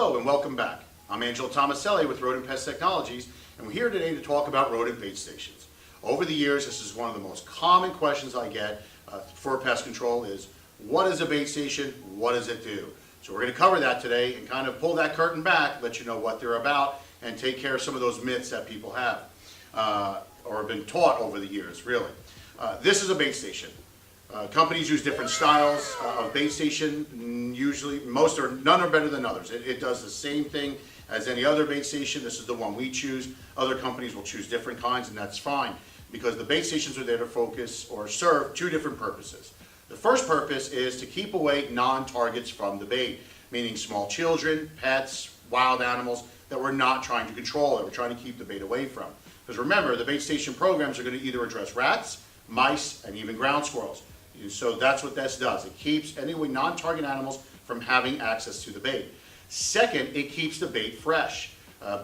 Hello and welcome back. I'm Angelo Tomaselli with Rodent Pest Technologies, and we're here today to talk about rodent bait stations. Over the years, this is one of the most common questions I get for pest control is, what is a bait station? What does it do? So we're going to cover that today and kind of pull that curtain back, let you know what they're about, and take care of some of those myths that people have or have been taught over the years, really. This is a bait station. Companies use different styles of bait station. Usually, none are better than others. It does the same thing as any other bait station. This is the one we choose. Other companies will choose different kinds, and that's fine, because the bait stations are there to focus or serve two different purposes. The first purpose is to keep away non-targets from the bait, meaning small children, pets, wild animals that we're not trying to control, that we're trying to keep the bait away from. Because remember, the bait station programs are going to either address rats, mice, and even ground squirrels. So that's what this does. It keeps any non-target animals from having access to the bait. Second, it keeps the bait fresh.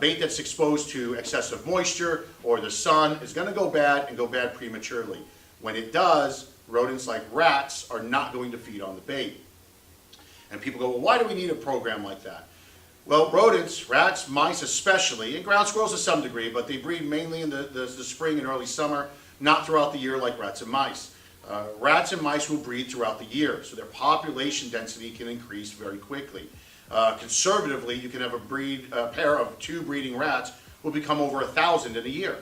Bait that's exposed to excessive moisture or the sun is going to go bad and go bad prematurely. When it does, rodents like rats are not going to feed on the bait. And people go, well, why do we need a program like that? Well, rodents, rats, mice especially, and ground squirrels to some degree, but they breed mainly in the spring and early summer, not throughout the year like rats and mice. Rats and mice will breed throughout the year, so their population density can increase very quickly. Conservatively, you can have a pair of two breeding rats will become over 1,000 in a year.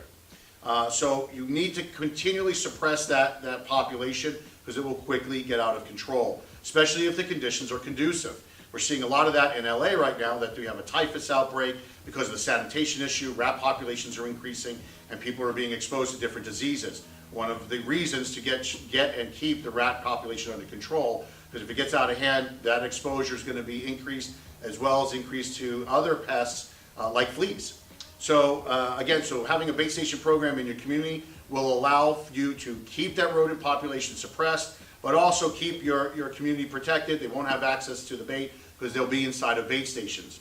So you need to continually suppress that population because it will quickly get out of control, especially if the conditions are conducive. We're seeing a lot of that in LA right now, that we have a typhus outbreak because of the sanitation issue. Rat populations are increasing and people are being exposed to different diseases. One of the reasons to get and keep the rat population under control, because if it gets out of hand, that exposure is going to be increased, as well as increased to other pests like fleas. So again, having a bait station program in your community will allow you to keep that rodent population suppressed, but also keep your community protected. They won't have access to the bait because they'll be inside of bait stations.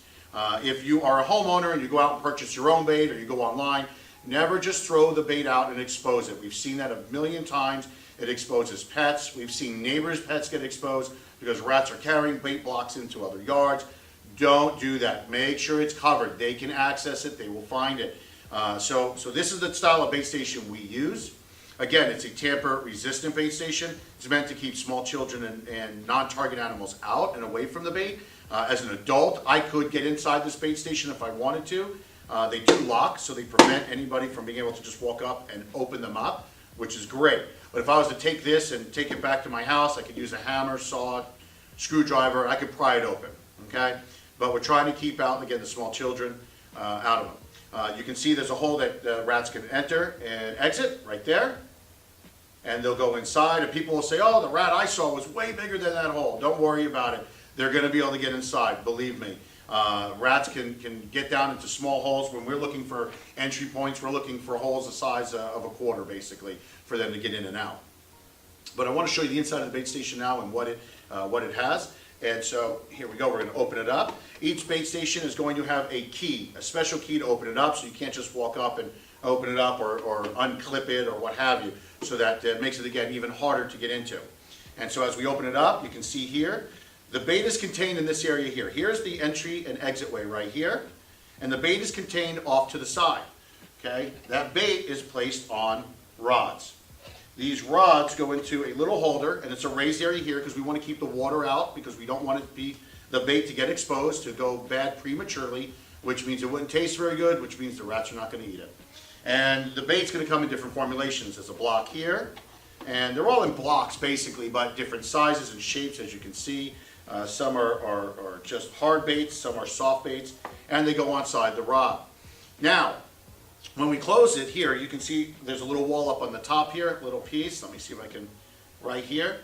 If you are a homeowner and you go out and purchase your own bait, or you go online, never just throw the bait out and expose it. We've seen that a million times. It exposes pets. We've seen neighbors' pets get exposed because rats are carrying bait blocks into other yards. Don't do that. Make sure it's covered. They can access it. They will find it. So this is the style of bait station we use. Again, it's a tamper-resistant bait station. It's meant to keep small children and non-target animals out and away from the bait. As an adult, I could get inside this bait station if I wanted to. They do lock, so they prevent anybody from being able to just walk up and open them up, which is great. But if I was to take this and take it back to my house, I could use a hammer, saw, screwdriver, I could pry it open, okay? But we're trying to keep out, again, the small children out of them. You can see there's a hole that rats can enter and exit right there, and they'll go inside, and people will say, oh, the rat I saw was way bigger than that hole. Don't worry about it. They're going to be able to get inside, believe me. Rats can get down into small holes. When we're looking for entry points, we're looking for holes the size of a quarter, basically, for them to get in and out. But I want to show you the inside of the bait station now and what it has. And so here we go. We're going to open it up. Each bait station is going to have a key, a special key to open it up, so you can't just walk up and open it up or unclip it or what have you. So that makes it, again, even harder to get into. And so as we open it up, you can see here, the bait is contained in this area here. Here's the entry and exit way right here. And the bait is contained off to the side. Okay? That bait is placed on rods. These rods go into a little holder, and it's a raised area here because we want to keep the water out, because we don't want the bait to get exposed, to go bad prematurely, which means it wouldn't taste very good, which means the rats are not going to eat it. And the bait's going to come in different formulations. There's a block here, and they're all in blocks basically, but different sizes and shapes, as you can see. Some are just hard baits, some are soft baits, and they go inside the rod. Now, when we close it here, you can see there's a little wall up on the top here, little piece. Let me see if I can, right here.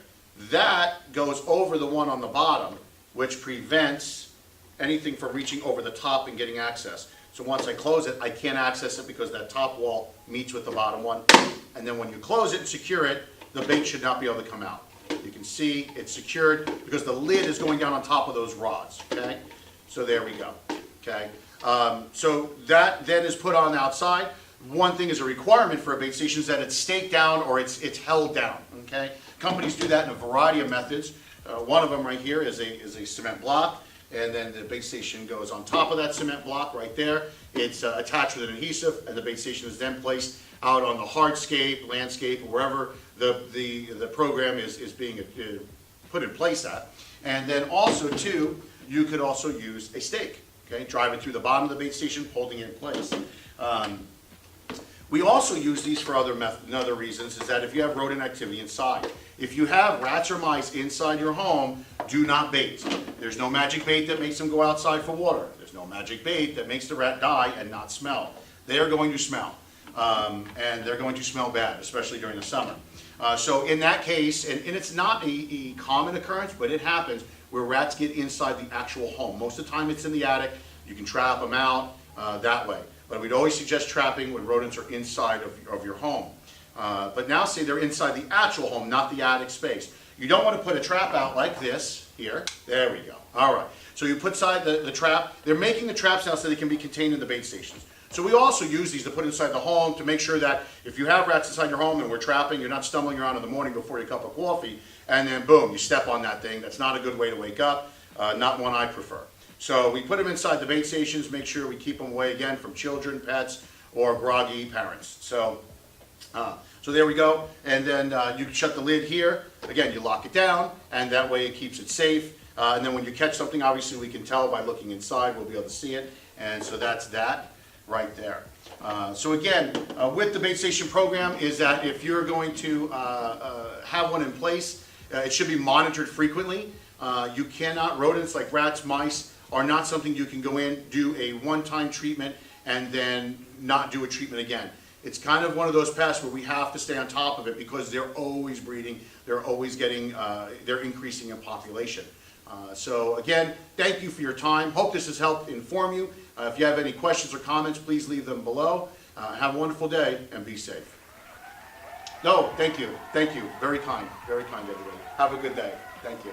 That goes over the one on the bottom, which prevents anything from reaching over the top and getting access. So once I close it, I can't access it because that top wall meets with the bottom one. And then when you close it and secure it, the bait should not be able to come out. You can see it's secured because the lid is going down on top of those rods, okay? So there we go, okay? So that then is put on the outside. One thing is a requirement for a bait station is that it's staked down or it's held down, okay? Companies do that in a variety of methods. One of them right here is a cement block. and then the bait station goes on top of that cement block right there. It's attached with an adhesive, and the bait station is then placed out on the hardscape, landscape, wherever the program is being put in place at. And then also too, you could also use a stake, okay? Drive it through the bottom of the bait station, holding it in place. We also use these for other reasons, is that if you have rodent activity inside. If you have rats or mice inside your home, do not bait. There's no magic bait that makes them go outside for water. There's no magic bait that makes the rat die and not smell. They are going to smell, and they're going to smell bad, especially during the summer. So in that case, and it's not a common occurrence, but it happens where rats get inside the actual home. Most of the time it's in the attic. You can trap them out that way. But we'd always suggest trapping when rodents are inside of your home. But now say they're inside the actual home, not the attic space. You don't want to put a trap out like this here. There we go. All right. So you put inside the trap. They're making the traps now so they can be contained in the bait stations. So we also use these to put inside the home to make sure that if you have rats inside your home and we're trapping, you're not stumbling around in the morning before your cup of coffee, and then boom, you step on that thing. That's not a good way to wake up, not one I prefer. So we put them inside the bait stations, make sure we keep them away again from children, pets, or groggy parents. So there we go. And then you can shut the lid here. Again, you lock it down, and that way it keeps it safe. And then when you catch something, obviously we can tell by looking inside, we'll be able to see it. And so that's that right there. So again, with the bait station program is that if you're going to have one in place, it should be monitored frequently. You cannot, rodents like rats, mice, are not something you can go in, do a one-time treatment, and then not do a treatment again. It's kind of one of those pests where we have to stay on top of it because they're always breeding, they're always getting, they're increasing in population. So again, thank you for your time. Hope this has helped inform you. If you have any questions or comments, please leave them below. Have a wonderful day and be safe. No, thank you. Thank you. Very kind, everybody. Have a good day. Thank you.